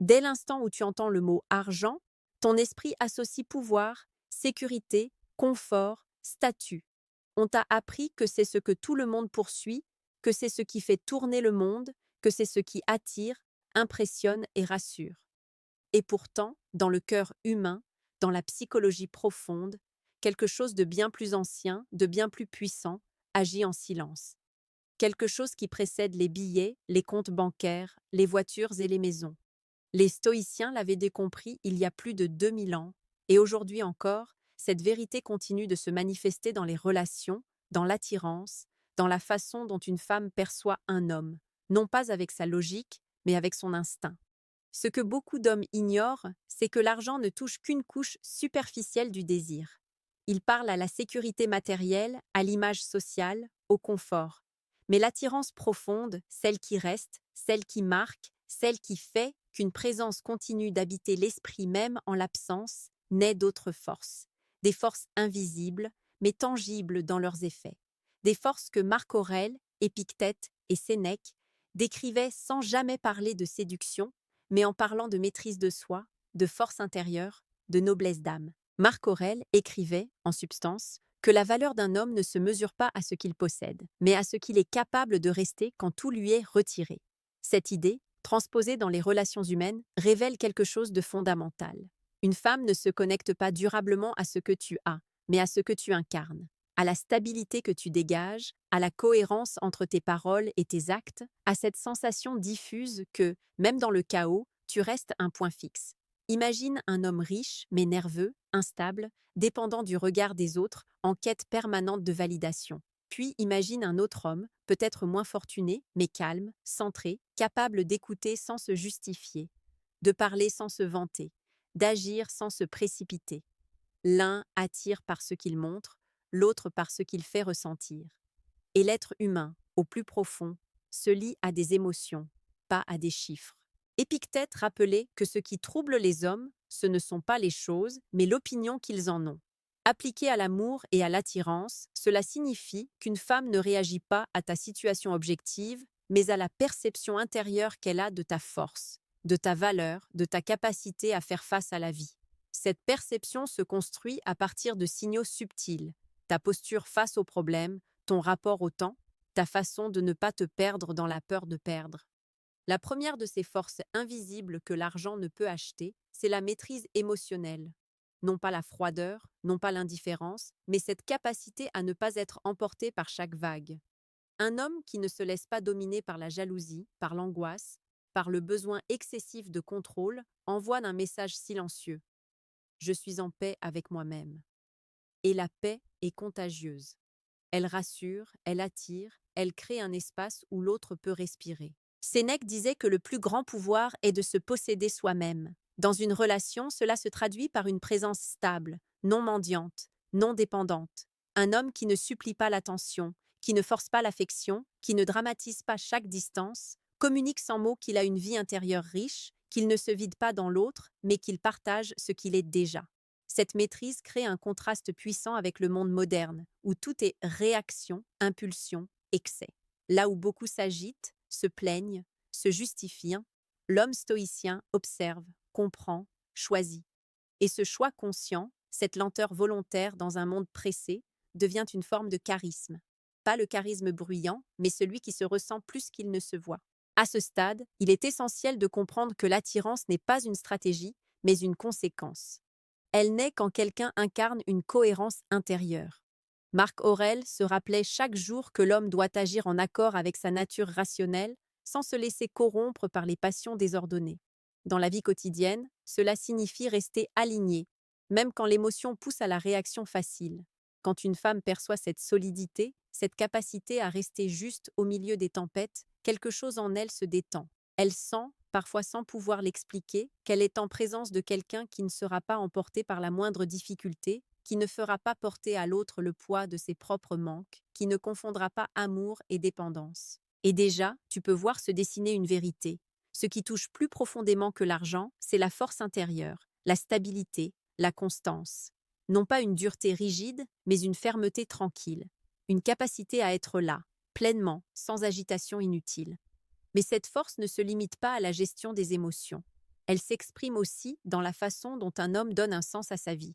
Dès l'instant où tu entends le mot argent, ton esprit associe pouvoir, sécurité, confort, statut. On t'a appris que c'est ce que tout le monde poursuit, que c'est ce qui fait tourner le monde, que c'est ce qui attire, impressionne et rassure. Et pourtant, dans le cœur humain, dans la psychologie profonde, quelque chose de bien plus ancien, de bien plus puissant, agit en silence. Quelque chose qui précède les billets, les comptes bancaires, les voitures et les maisons. Les stoïciens l'avaient décompris il y a plus de 2000 ans, et aujourd'hui encore, cette vérité continue de se manifester dans les relations, dans l'attirance, dans la façon dont une femme perçoit un homme, non pas avec sa logique, mais avec son instinct. Ce que beaucoup d'hommes ignorent, c'est que l'argent ne touche qu'une couche superficielle du désir. Il parle à la sécurité matérielle, à l'image sociale, au confort. Mais l'attirance profonde, celle qui reste, celle qui marque, celle qui fait qu'une présence continue d'habiter l'esprit même en l'absence, naît d'autres forces. Des forces invisibles, mais tangibles dans leurs effets. Des forces que Marc Aurèle, Épictète et Sénèque décrivaient sans jamais parler de séduction, mais en parlant de maîtrise de soi, de force intérieure, de noblesse d'âme. Marc Aurèle écrivait, en substance, que la valeur d'un homme ne se mesure pas à ce qu'il possède, mais à ce qu'il est capable de rester quand tout lui est retiré. Cette idée, transposée dans les relations humaines, révèle quelque chose de fondamental. Une femme ne se connecte pas durablement à ce que tu as, mais à ce que tu incarnes, à la stabilité que tu dégages, à la cohérence entre tes paroles et tes actes, à cette sensation diffuse que, même dans le chaos, tu restes un point fixe. Imagine un homme riche, mais nerveux, instable, dépendant du regard des autres, en quête permanente de validation. Puis imagine un autre homme, peut-être moins fortuné, mais calme, centré, capable d'écouter sans se justifier, de parler sans se vanter, d'agir sans se précipiter. L'un attire par ce qu'il montre, l'autre par ce qu'il fait ressentir. Et l'être humain, au plus profond, se lie à des émotions, pas à des chiffres. Épictète rappelait que ce qui trouble les hommes, ce ne sont pas les choses, mais l'opinion qu'ils en ont. Appliqué à l'amour et à l'attirance, cela signifie qu'une femme ne réagit pas à ta situation objective, mais à la perception intérieure qu'elle a de ta force, de ta valeur, de ta capacité à faire face à la vie. Cette perception se construit à partir de signaux subtils, ta posture face aux problèmes, ton rapport au temps, ta façon de ne pas te perdre dans la peur de perdre. La première de ces forces invisibles que l'argent ne peut acheter, c'est la maîtrise émotionnelle. Non pas la froideur, non pas l'indifférence, mais cette capacité à ne pas être emporté par chaque vague. Un homme qui ne se laisse pas dominer par la jalousie, par l'angoisse, par le besoin excessif de contrôle, envoie un message silencieux. Je suis en paix avec moi-même. Et la paix est contagieuse. Elle rassure, elle attire, elle crée un espace où l'autre peut respirer. Sénèque disait que le plus grand pouvoir est de se posséder soi-même. Dans une relation, cela se traduit par une présence stable, non mendiante, non dépendante. Un homme qui ne supplie pas l'attention, qui ne force pas l'affection, qui ne dramatise pas chaque distance, communique sans mots qu'il a une vie intérieure riche, qu'il ne se vide pas dans l'autre, mais qu'il partage ce qu'il est déjà. Cette maîtrise crée un contraste puissant avec le monde moderne, où tout est réaction, impulsion, excès. Là où beaucoup s'agitent, se plaignent, se justifient, l'homme stoïcien observe, comprend, choisit. Et ce choix conscient, cette lenteur volontaire dans un monde pressé, devient une forme de charisme. Pas le charisme bruyant, mais celui qui se ressent plus qu'il ne se voit. À ce stade, il est essentiel de comprendre que l'attirance n'est pas une stratégie, mais une conséquence. Elle naît quand quelqu'un incarne une cohérence intérieure. Marc Aurèle se rappelait chaque jour que l'homme doit agir en accord avec sa nature rationnelle, sans se laisser corrompre par les passions désordonnées. Dans la vie quotidienne, cela signifie rester aligné, même quand l'émotion pousse à la réaction facile. Quand une femme perçoit cette solidité, cette capacité à rester juste au milieu des tempêtes, quelque chose en elle se détend. Elle sent, parfois sans pouvoir l'expliquer, qu'elle est en présence de quelqu'un qui ne sera pas emporté par la moindre difficulté, qui ne fera pas porter à l'autre le poids de ses propres manques, qui ne confondra pas amour et dépendance. Et déjà, tu peux voir se dessiner une vérité. Ce qui touche plus profondément que l'argent, c'est la force intérieure, la stabilité, la constance. Non pas une dureté rigide, mais une fermeté tranquille. Une capacité à être là, pleinement, sans agitation inutile. Mais cette force ne se limite pas à la gestion des émotions. elle s'exprime aussi dans la façon dont un homme donne un sens à sa vie.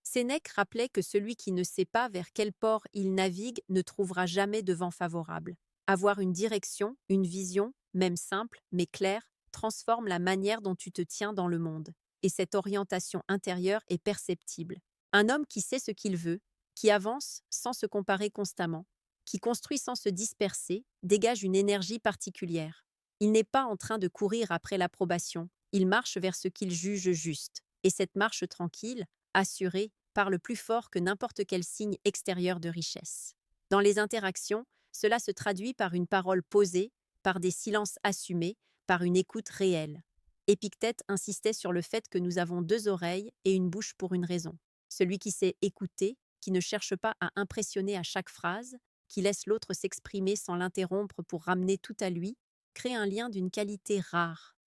Sénèque rappelait que celui qui ne sait pas vers quel port il navigue ne trouvera jamais de vent favorable. Avoir une direction, une vision, même simple, mais claire, transforme la manière dont tu te tiens dans le monde. Et cette orientation intérieure est perceptible. Un homme qui sait ce qu'il veut, qui avance sans se comparer constamment, qui construit sans se disperser, dégage une énergie particulière. Il n'est pas en train de courir après l'approbation, il marche vers ce qu'il juge juste. Et cette marche tranquille, assurée, parle plus fort que n'importe quel signe extérieur de richesse. Dans les interactions, cela se traduit par une parole posée, par des silences assumés, par une écoute réelle. Épictète insistait sur le fait que nous avons deux oreilles et une bouche pour une raison. Celui qui sait écouter, qui ne cherche pas à impressionner à chaque phrase, qui laisse l'autre s'exprimer sans l'interrompre pour ramener tout à lui, crée un lien d'une qualité rare.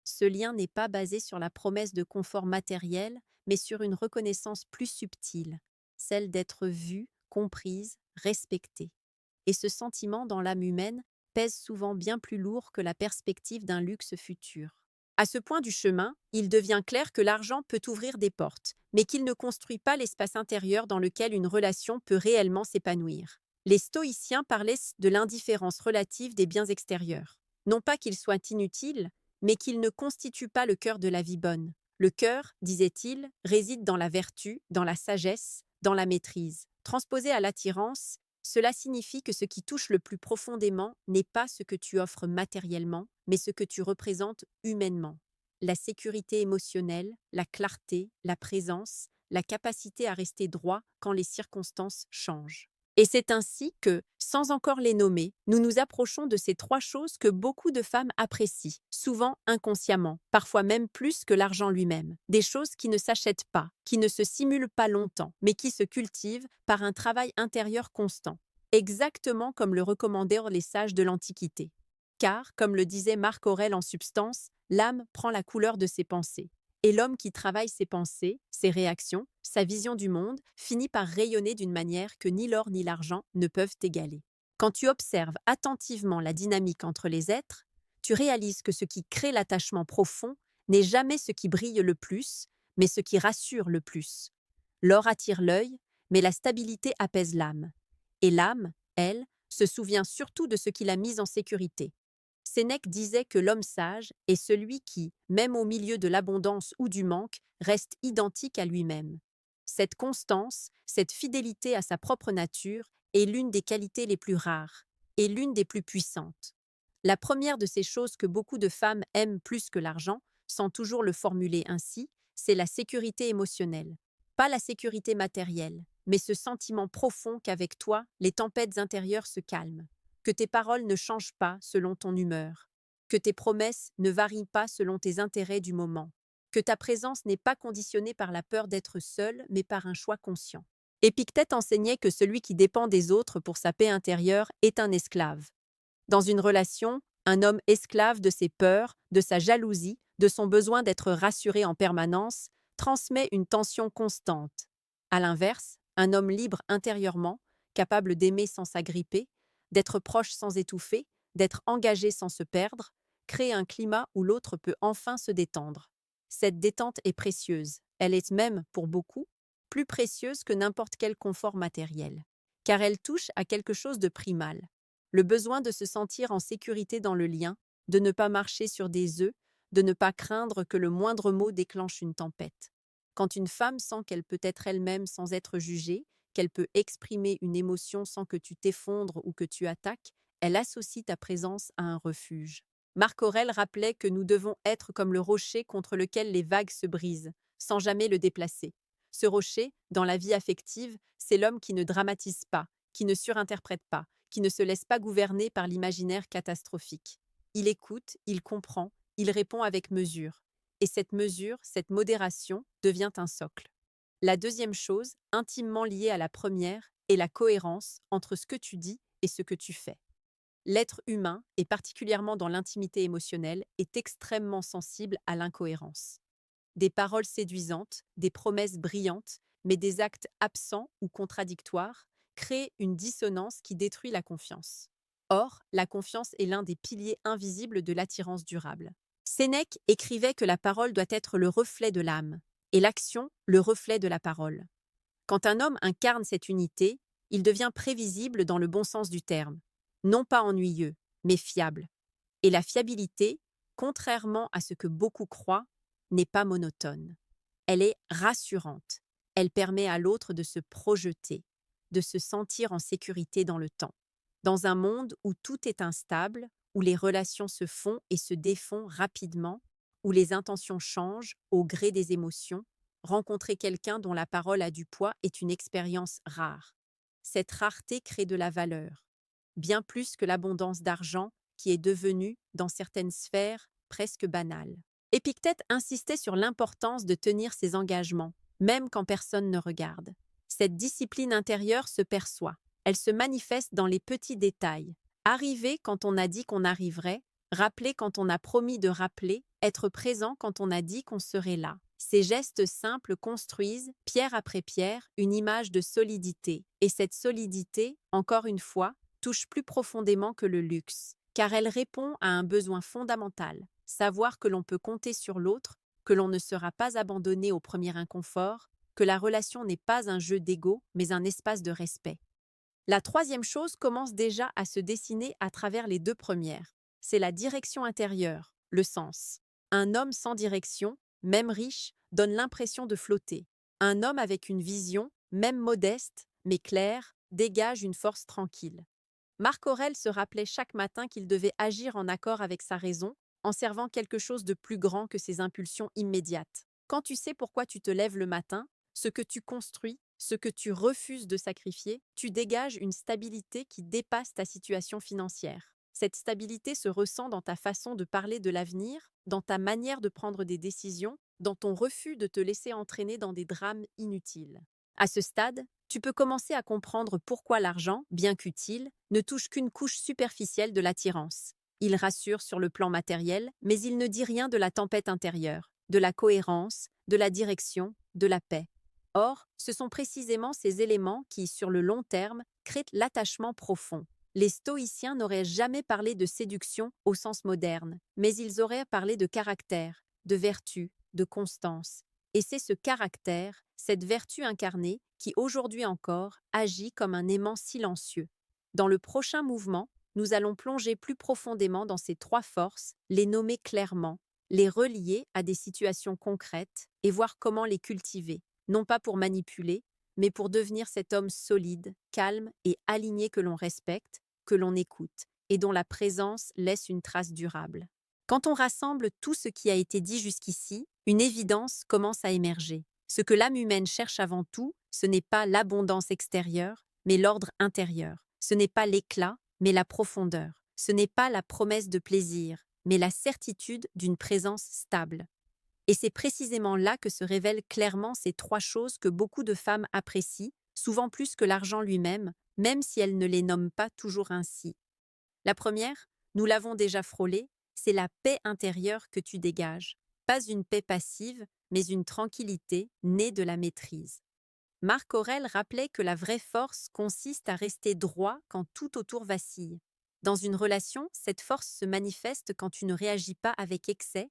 Ce lien n'est pas basé sur la promesse de confort matériel, mais sur une reconnaissance plus subtile, celle d'être vue, comprise, respectée. Et ce sentiment dans l'âme humaine pèse souvent bien plus lourd que la perspective d'un luxe futur. À ce point du chemin, il devient clair que l'argent peut ouvrir des portes, mais qu'il ne construit pas l'espace intérieur dans lequel une relation peut réellement s'épanouir. Les stoïciens parlaient de l'indifférence relative des biens extérieurs. Non pas qu'ils soient inutiles, mais qu'ils ne constituent pas le cœur de la vie bonne. Le cœur, disait-il, réside dans la vertu, dans la sagesse, dans la maîtrise. Transposé à l'attirance, cela signifie que ce qui touche le plus profondément n'est pas ce que tu offres matériellement, mais ce que tu représentes humainement. La sécurité émotionnelle, la clarté, la présence, la capacité à rester droit quand les circonstances changent. Et c'est ainsi que, sans encore les nommer, nous nous approchons de ces trois choses que beaucoup de femmes apprécient, souvent inconsciemment, parfois même plus que l'argent lui-même. Des choses qui ne s'achètent pas, qui ne se simulent pas longtemps, mais qui se cultivent par un travail intérieur constant, exactement comme le recommandèrent les sages de l'Antiquité. Car, comme le disait Marc Aurèle en substance, l'âme prend la couleur de ses pensées. Et l'homme qui travaille ses pensées, ses réactions, sa vision du monde, finit par rayonner d'une manière que ni l'or ni l'argent ne peuvent égaler. Quand tu observes attentivement la dynamique entre les êtres, tu réalises que ce qui crée l'attachement profond n'est jamais ce qui brille le plus, mais ce qui rassure le plus. L'or attire l'œil, mais la stabilité apaise l'âme. Et l'âme, elle, se souvient surtout de ce qui l'a mise en sécurité. Sénèque disait que l'homme sage est celui qui, même au milieu de l'abondance ou du manque, reste identique à lui-même. Cette constance, cette fidélité à sa propre nature est l'une des qualités les plus rares et l'une des plus puissantes. La première de ces choses que beaucoup de femmes aiment plus que l'argent, sans toujours le formuler ainsi, c'est la sécurité émotionnelle. Pas la sécurité matérielle, mais ce sentiment profond qu'avec toi, les tempêtes intérieures se calment, que tes paroles ne changent pas selon ton humeur, que tes promesses ne varient pas selon tes intérêts du moment, que ta présence n'est pas conditionnée par la peur d'être seul, mais par un choix conscient. Épictète enseignait que celui qui dépend des autres pour sa paix intérieure est un esclave. Dans une relation, un homme esclave de ses peurs, de sa jalousie, de son besoin d'être rassuré en permanence, transmet une tension constante. À l'inverse, un homme libre intérieurement, capable d'aimer sans s'agripper, d'être proche sans étouffer, d'être engagé sans se perdre, crée un climat où l'autre peut enfin se détendre. Cette détente est précieuse, elle est même, pour beaucoup, plus précieuse que n'importe quel confort matériel, car elle touche à quelque chose de primal. Le besoin de se sentir en sécurité dans le lien, de ne pas marcher sur des œufs, de ne pas craindre que le moindre mot déclenche une tempête. Quand une femme sent qu'elle peut être elle-même sans être jugée, qu'elle peut exprimer une émotion sans que tu t'effondres ou que tu attaques, elle associe ta présence à un refuge. Marc Aurèle rappelait que nous devons être comme le rocher contre lequel les vagues se brisent, sans jamais le déplacer. Ce rocher, dans la vie affective, c'est l'homme qui ne dramatise pas, qui ne surinterprète pas, qui ne se laisse pas gouverner par l'imaginaire catastrophique. Il écoute, il comprend, il répond avec mesure. Et cette mesure, cette modération, devient un socle. La deuxième chose, intimement liée à la première, est la cohérence entre ce que tu dis et ce que tu fais. L'être humain, et particulièrement dans l'intimité émotionnelle, est extrêmement sensible à l'incohérence. Des paroles séduisantes, des promesses brillantes, mais des actes absents ou contradictoires, créent une dissonance qui détruit la confiance. Or, la confiance est l'un des piliers invisibles de l'attirance durable. Sénèque écrivait que la parole doit être le reflet de l'âme, et l'action le reflet de la parole. Quand un homme incarne cette unité, il devient prévisible dans le bon sens du terme, non pas ennuyeux, mais fiable. Et la fiabilité, contrairement à ce que beaucoup croient, n'est pas monotone. Elle est rassurante. Elle permet à l'autre de se projeter, de se sentir en sécurité dans le temps. Dans un monde où tout est instable, où les relations se font et se défont rapidement, où les intentions changent au gré des émotions, rencontrer quelqu'un dont la parole a du poids est une expérience rare. Cette rareté crée de la valeur, bien plus que l'abondance d'argent qui est devenue, dans certaines sphères, presque banale. Épictète insistait sur l'importance de tenir ses engagements, même quand personne ne regarde. Cette discipline intérieure se perçoit. Elle se manifeste dans les petits détails. Arriver quand on a dit qu'on arriverait, rappeler quand on a promis de rappeler, être présent quand on a dit qu'on serait là. Ces gestes simples construisent, pierre après pierre, une image de solidité. Et cette solidité, encore une fois, touche plus profondément que le luxe, car elle répond à un besoin fondamental, savoir que l'on peut compter sur l'autre, que l'on ne sera pas abandonné au premier inconfort, que la relation n'est pas un jeu d'ego, mais un espace de respect. La troisième chose commence déjà à se dessiner à travers les deux premières. C'est la direction intérieure, le sens. Un homme sans direction, même riche, donne l'impression de flotter. Un homme avec une vision, même modeste, mais claire, dégage une force tranquille. Marc Aurèle se rappelait chaque matin qu'il devait agir en accord avec sa raison, en servant quelque chose de plus grand que ses impulsions immédiates. Quand tu sais pourquoi tu te lèves le matin, ce que tu construis, ce que tu refuses de sacrifier, tu dégages une stabilité qui dépasse ta situation financière. Cette stabilité se ressent dans ta façon de parler de l'avenir, dans ta manière de prendre des décisions, dans ton refus de te laisser entraîner dans des drames inutiles. À ce stade, tu peux commencer à comprendre pourquoi l'argent, bien qu'utile, ne touche qu'une couche superficielle de l'attirance. Il rassure sur le plan matériel, mais il ne dit rien de la tempête intérieure, de la cohérence, de la direction, de la paix. Or, ce sont précisément ces éléments qui, sur le long terme, créent l'attachement profond. Les stoïciens n'auraient jamais parlé de séduction au sens moderne, mais ils auraient parlé de caractère, de vertu, de constance. Et c'est ce caractère, cette vertu incarnée, qui aujourd'hui encore agit comme un aimant silencieux. Dans le prochain mouvement, nous allons plonger plus profondément dans ces trois forces, les nommer clairement, les relier à des situations concrètes et voir comment les cultiver, non pas pour manipuler, mais pour devenir cet homme solide, calme et aligné que l'on respecte, que l'on écoute, et dont la présence laisse une trace durable. Quand on rassemble tout ce qui a été dit jusqu'ici, une évidence commence à émerger. Ce que l'âme humaine cherche avant tout, ce n'est pas l'abondance extérieure, mais l'ordre intérieur. Ce n'est pas l'éclat, mais la profondeur. Ce n'est pas la promesse de plaisir, mais la certitude d'une présence stable. Et c'est précisément là que se révèlent clairement ces trois choses que beaucoup de femmes apprécient, souvent plus que l'argent lui-même, même si elles ne les nomment pas toujours ainsi. La première, nous l'avons déjà frôlée, c'est la paix intérieure que tu dégages. Pas une paix passive, mais une tranquillité née de la maîtrise. Marc Aurèle rappelait que la vraie force consiste à rester droit quand tout autour vacille. Dans une relation, cette force se manifeste quand tu ne réagis pas avec excès,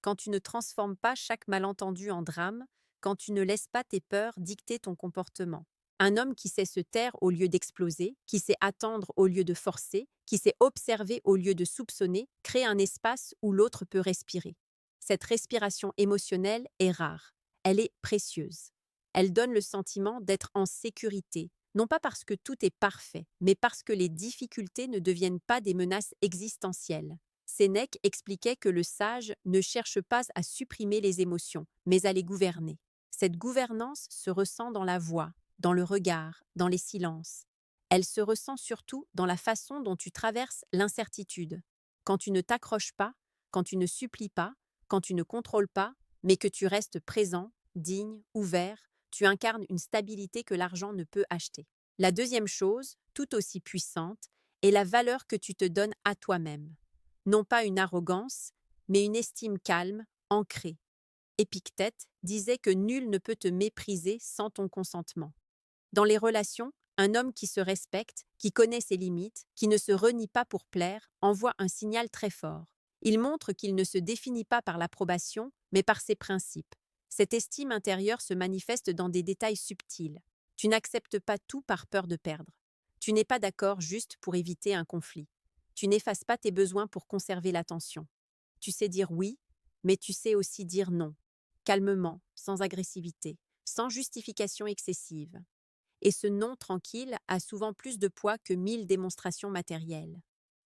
quand tu ne transformes pas chaque malentendu en drame, quand tu ne laisses pas tes peurs dicter ton comportement. Un homme qui sait se taire au lieu d'exploser, qui sait attendre au lieu de forcer, qui sait observer au lieu de soupçonner, crée un espace où l'autre peut respirer. Cette respiration émotionnelle est rare, elle est précieuse. Elle donne le sentiment d'être en sécurité, non pas parce que tout est parfait, mais parce que les difficultés ne deviennent pas des menaces existentielles. Sénèque expliquait que le sage ne cherche pas à supprimer les émotions, mais à les gouverner. Cette gouvernance se ressent dans la voix, dans le regard, dans les silences. Elle se ressent surtout dans la façon dont tu traverses l'incertitude. Quand tu ne t'accroches pas, quand tu ne supplies pas, quand tu ne contrôles pas, mais que tu restes présent, digne, ouvert, tu incarnes une stabilité que l'argent ne peut acheter. La deuxième chose, tout aussi puissante, est la valeur que tu te donnes à toi-même. Non pas une arrogance, mais une estime calme, ancrée. Épictète disait que nul ne peut te mépriser sans ton consentement. Dans les relations, un homme qui se respecte, qui connaît ses limites, qui ne se renie pas pour plaire, envoie un signal très fort. Il montre qu'il ne se définit pas par l'approbation, mais par ses principes. Cette estime intérieure se manifeste dans des détails subtils. Tu n'acceptes pas tout par peur de perdre. Tu n'es pas d'accord juste pour éviter un conflit. Tu n'effaces pas tes besoins pour conserver l'attention. Tu sais dire oui, mais tu sais aussi dire non, calmement, sans agressivité, sans justification excessive. Et ce non tranquille a souvent plus de poids que 1000 démonstrations matérielles.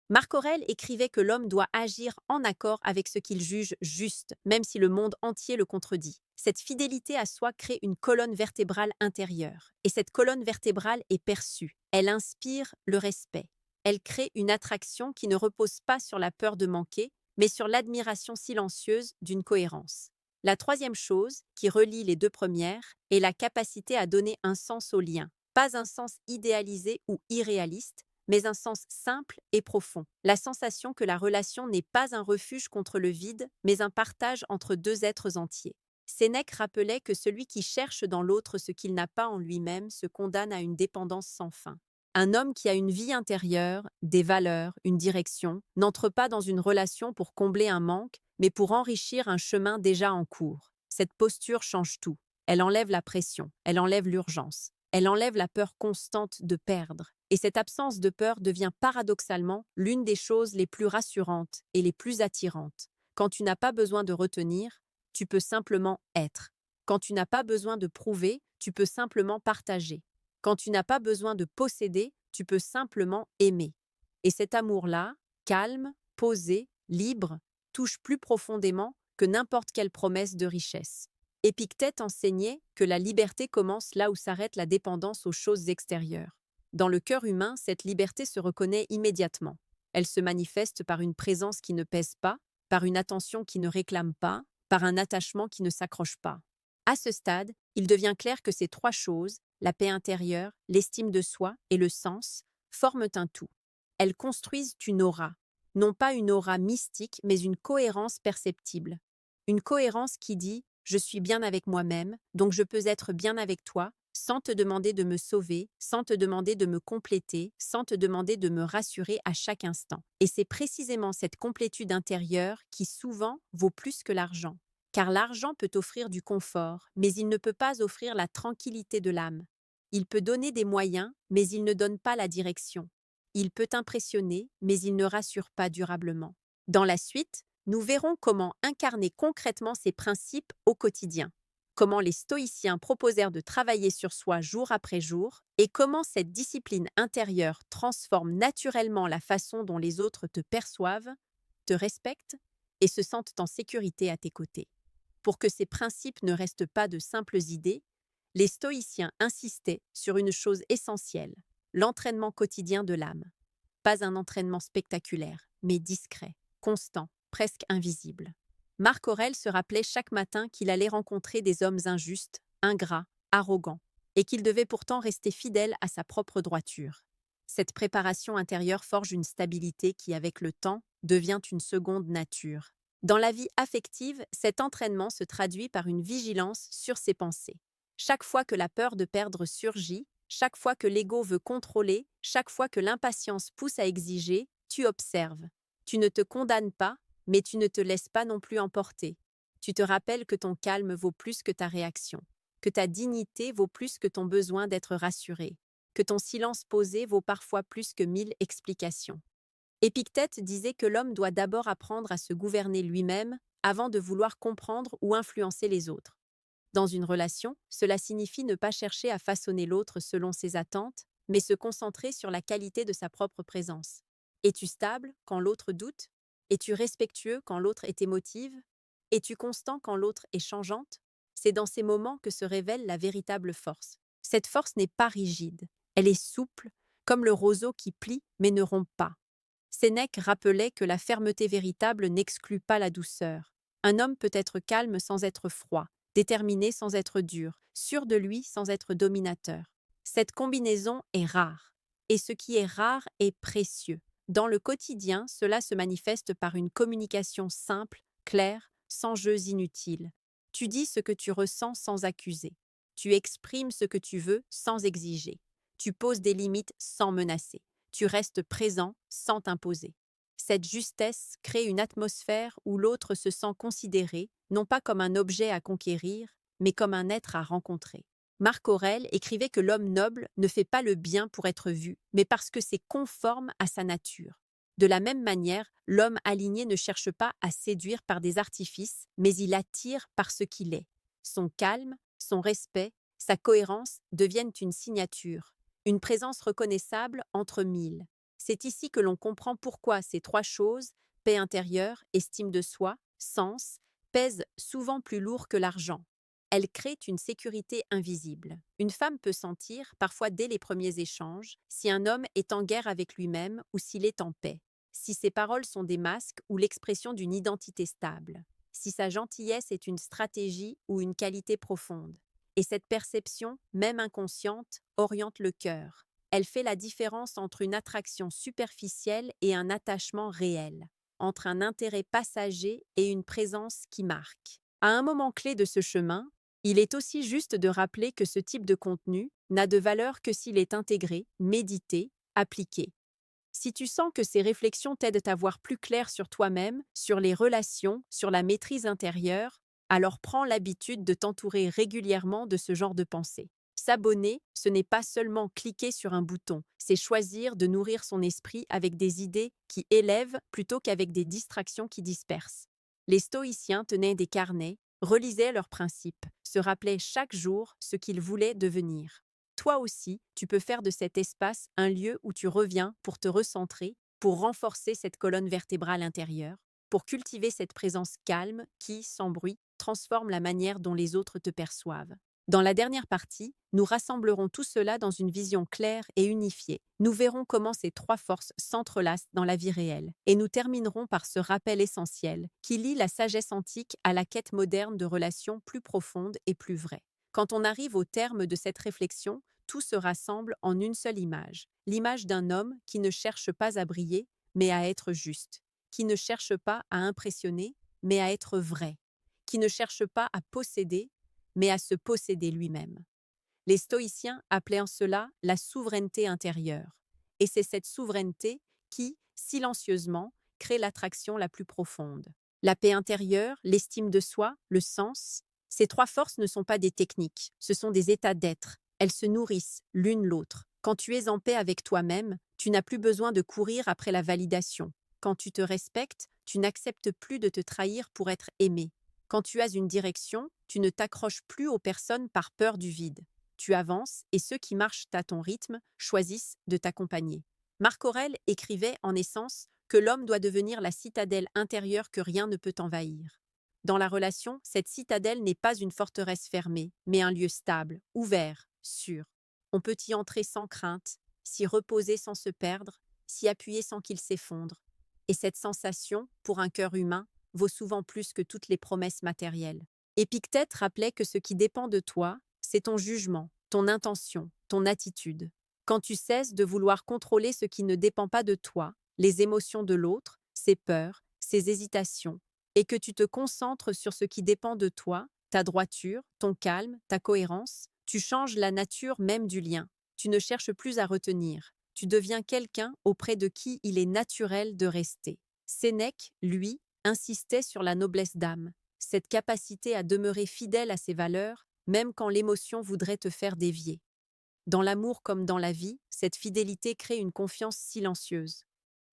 Marc Aurèle écrivait que l'homme doit agir en accord avec ce qu'il juge juste, même si le monde entier le contredit. Cette fidélité à soi crée une colonne vertébrale intérieure, et cette colonne vertébrale est perçue. Elle inspire le respect. Elle crée une attraction qui ne repose pas sur la peur de manquer, mais sur l'admiration silencieuse d'une cohérence. La troisième chose, qui relie les deux premières, est la capacité à donner un sens au lien. Pas un sens idéalisé ou irréaliste, mais un sens simple et profond. La sensation que la relation n'est pas un refuge contre le vide, mais un partage entre deux êtres entiers. Sénèque rappelait que celui qui cherche dans l'autre ce qu'il n'a pas en lui-même se condamne à une dépendance sans fin. Un homme qui a une vie intérieure, des valeurs, une direction, n'entre pas dans une relation pour combler un manque, mais pour enrichir un chemin déjà en cours. Cette posture change tout. Elle enlève la pression, elle enlève l'urgence, elle enlève la peur constante de perdre. Et cette absence de peur devient paradoxalement l'une des choses les plus rassurantes et les plus attirantes. Quand tu n'as pas besoin de retenir, tu peux simplement être. Quand tu n'as pas besoin de prouver, tu peux simplement partager. Quand tu n'as pas besoin de posséder, tu peux simplement aimer. Et cet amour-là, calme, posé, libre, touche plus profondément que n'importe quelle promesse de richesse. Épictète enseignait que la liberté commence là où s'arrête la dépendance aux choses extérieures. Dans le cœur humain, cette liberté se reconnaît immédiatement. Elle se manifeste par une présence qui ne pèse pas, par une attention qui ne réclame pas, par un attachement qui ne s'accroche pas. À ce stade, il devient clair que ces trois choses, la paix intérieure, l'estime de soi et le sens, forment un tout. Elles construisent une aura, non pas une aura mystique, mais une cohérence perceptible. Une cohérence qui dit « je suis bien avec moi-même, donc je peux être bien avec toi », sans te demander de me sauver, sans te demander de me compléter, sans te demander de me rassurer à chaque instant. Et c'est précisément cette complétude intérieure qui souvent vaut plus que l'argent. Car l'argent peut offrir du confort, mais il ne peut pas offrir la tranquillité de l'âme. Il peut donner des moyens, mais il ne donne pas la direction. Il peut impressionner, mais il ne rassure pas durablement. Dans la suite, nous verrons comment incarner concrètement ces principes au quotidien, comment les stoïciens proposèrent de travailler sur soi jour après jour, et comment cette discipline intérieure transforme naturellement la façon dont les autres te perçoivent, te respectent et se sentent en sécurité à tes côtés. Pour que ces principes ne restent pas de simples idées, les stoïciens insistaient sur une chose essentielle, l'entraînement quotidien de l'âme. Pas un entraînement spectaculaire, mais discret, constant, presque invisible. Marc Aurèle se rappelait chaque matin qu'il allait rencontrer des hommes injustes, ingrats, arrogants, et qu'il devait pourtant rester fidèle à sa propre droiture. Cette préparation intérieure forge une stabilité qui, avec le temps, devient une seconde nature. Dans la vie affective, cet entraînement se traduit par une vigilance sur ses pensées. Chaque fois que la peur de perdre surgit, chaque fois que l'ego veut contrôler, chaque fois que l'impatience pousse à exiger, tu observes. Tu ne te condamnes pas, mais tu ne te laisses pas non plus emporter. Tu te rappelles que ton calme vaut plus que ta réaction, que ta dignité vaut plus que ton besoin d'être rassuré, que ton silence posé vaut parfois plus que 1000 explications. Épictète disait que l'homme doit d'abord apprendre à se gouverner lui-même avant de vouloir comprendre ou influencer les autres. Dans une relation, cela signifie ne pas chercher à façonner l'autre selon ses attentes, mais se concentrer sur la qualité de sa propre présence. Es-tu stable quand l'autre doute? Es-tu respectueux quand l'autre est émotive? Es-tu constant quand l'autre est changeante? C'est dans ces moments que se révèle la véritable force. Cette force n'est pas rigide, elle est souple, comme le roseau qui plie mais ne rompt pas. Sénèque rappelait que la fermeté véritable n'exclut pas la douceur. Un homme peut être calme sans être froid, déterminé sans être dur, sûr de lui sans être dominateur. Cette combinaison est rare, et ce qui est rare est précieux. Dans le quotidien, cela se manifeste par une communication simple, claire, sans jeux inutiles. Tu dis ce que tu ressens sans accuser. Tu exprimes ce que tu veux sans exiger. Tu poses des limites sans menacer. Tu restes présent sans t'imposer. Cette justesse crée une atmosphère où l'autre se sent considéré, non pas comme un objet à conquérir, mais comme un être à rencontrer. Marc Aurèle écrivait que l'homme noble ne fait pas le bien pour être vu, mais parce que c'est conforme à sa nature. De la même manière, l'homme aligné ne cherche pas à séduire par des artifices, mais il attire par ce qu'il est. Son calme, son respect, sa cohérence deviennent une signature, une présence reconnaissable entre mille. C'est ici que l'on comprend pourquoi ces trois choses, paix intérieure, estime de soi, sens, pèsent souvent plus lourd que l'argent. Elles créent une sécurité invisible. Une femme peut sentir, parfois dès les premiers échanges, si un homme est en guerre avec lui-même ou s'il est en paix, si ses paroles sont des masques ou l'expression d'une identité stable, si sa gentillesse est une stratégie ou une qualité profonde. Et cette perception, même inconsciente, oriente le cœur. Elle fait la différence entre une attraction superficielle et un attachement réel, entre un intérêt passager et une présence qui marque. À un moment clé de ce chemin, il est aussi juste de rappeler que ce type de contenu n'a de valeur que s'il est intégré, médité, appliqué. Si tu sens que ces réflexions t'aident à voir plus clair sur toi-même, sur les relations, sur la maîtrise intérieure, alors prends l'habitude de t'entourer régulièrement de ce genre de pensée. S'abonner, ce n'est pas seulement cliquer sur un bouton, c'est choisir de nourrir son esprit avec des idées qui élèvent plutôt qu'avec des distractions qui dispersent. Les stoïciens tenaient des carnets, relisaient leurs principes, se rappelaient chaque jour ce qu'ils voulaient devenir. Toi aussi, tu peux faire de cet espace un lieu où tu reviens pour te recentrer, pour renforcer cette colonne vertébrale intérieure, pour cultiver cette présence calme qui, sans bruit, transforme la manière dont les autres te perçoivent. Dans la dernière partie, nous rassemblerons tout cela dans une vision claire et unifiée. Nous verrons comment ces trois forces s'entrelacent dans la vie réelle. Et nous terminerons par ce rappel essentiel qui lie la sagesse antique à la quête moderne de relations plus profondes et plus vraies. Quand on arrive au terme de cette réflexion, tout se rassemble en une seule image, l'image d'un homme qui ne cherche pas à briller, mais à être juste, qui ne cherche pas à impressionner, mais à être vrai, qui ne cherche pas à posséder, mais à se posséder lui-même. Les stoïciens appelaient en cela la souveraineté intérieure, et c'est cette souveraineté qui, silencieusement, crée l'attraction la plus profonde. La paix intérieure, l'estime de soi, le sens, ces trois forces ne sont pas des techniques, ce sont des états d'être. Elles se nourrissent l'une l'autre. Quand tu es en paix avec toi-même, tu n'as plus besoin de courir après la validation. Quand tu te respectes, tu n'acceptes plus de te trahir pour être aimé. Quand tu as une direction, tu ne t'accroches plus aux personnes par peur du vide. Tu avances et ceux qui marchent à ton rythme choisissent de t'accompagner. Marc Aurèle écrivait en essence que l'homme doit devenir la citadelle intérieure que rien ne peut envahir. Dans la relation, cette citadelle n'est pas une forteresse fermée, mais un lieu stable, ouvert, sûr. On peut y entrer sans crainte, s'y reposer sans se perdre, s'y appuyer sans qu'il s'effondre. Et cette sensation, pour un cœur humain, vaut souvent plus que toutes les promesses matérielles. Épictète rappelait que ce qui dépend de toi, c'est ton jugement, ton intention, ton attitude. Quand tu cesses de vouloir contrôler ce qui ne dépend pas de toi, les émotions de l'autre, ses peurs, ses hésitations, et que tu te concentres sur ce qui dépend de toi, ta droiture, ton calme, ta cohérence, tu changes la nature même du lien. Tu ne cherches plus à retenir. Tu deviens quelqu'un auprès de qui il est naturel de rester. Sénèque, lui, insistait sur la noblesse d'âme, cette capacité à demeurer fidèle à ses valeurs, même quand l'émotion voudrait te faire dévier. Dans l'amour comme dans la vie, cette fidélité crée une confiance silencieuse.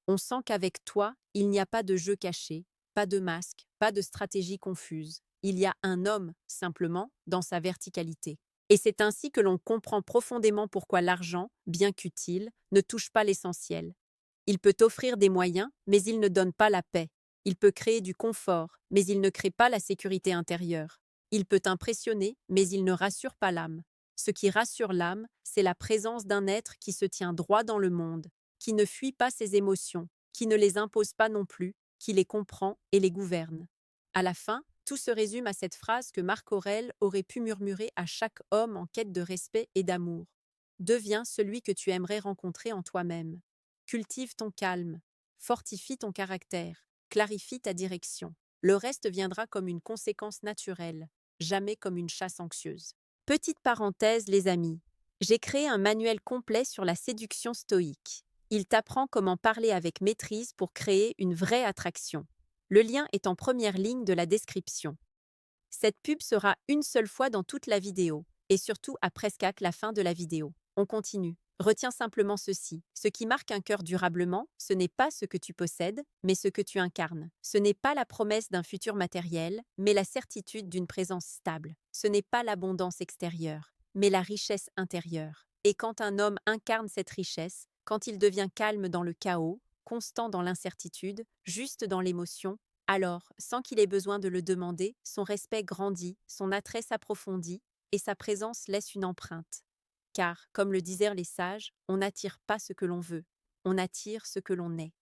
On sent qu'avec toi, il n'y a pas de jeu caché, pas de masque, pas de stratégie confuse. Il y a un homme, simplement, dans sa verticalité. Et c'est ainsi que l'on comprend profondément pourquoi l'argent, bien qu'utile, ne touche pas l'essentiel. Il peut offrir des moyens, mais il ne donne pas la paix. Il peut créer du confort, mais il ne crée pas la sécurité intérieure. Il peut impressionner, mais il ne rassure pas l'âme. Ce qui rassure l'âme, c'est la présence d'un être qui se tient droit dans le monde, qui ne fuit pas ses émotions, qui ne les impose pas non plus, qui les comprend et les gouverne. À la fin, tout se résume à cette phrase que Marc Aurèle aurait pu murmurer à chaque homme en quête de respect et d'amour. Deviens celui que tu aimerais rencontrer en toi-même. Cultive ton calme, fortifie ton caractère, clarifie ta direction. Le reste viendra comme une conséquence naturelle, jamais comme une chasse anxieuse. Petite parenthèse, les amis. J'ai créé un manuel complet sur la séduction stoïque. Il t'apprend comment parler avec maîtrise pour créer une vraie attraction. Le lien est en première ligne de la description. Cette pub sera une seule fois dans toute la vidéo, et surtout à presque la fin de la vidéo. On continue. Retiens simplement ceci. Ce qui marque un cœur durablement, ce n'est pas ce que tu possèdes, mais ce que tu incarnes. Ce n'est pas la promesse d'un futur matériel, mais la certitude d'une présence stable. Ce n'est pas l'abondance extérieure, mais la richesse intérieure. Et quand un homme incarne cette richesse, quand il devient calme dans le chaos, constant dans l'incertitude, juste dans l'émotion, alors, sans qu'il ait besoin de le demander, son respect grandit, son attrait s'approfondit, et sa présence laisse une empreinte. Car, comme le disèrent les sages, on n'attire pas ce que l'on veut, on attire ce que l'on est.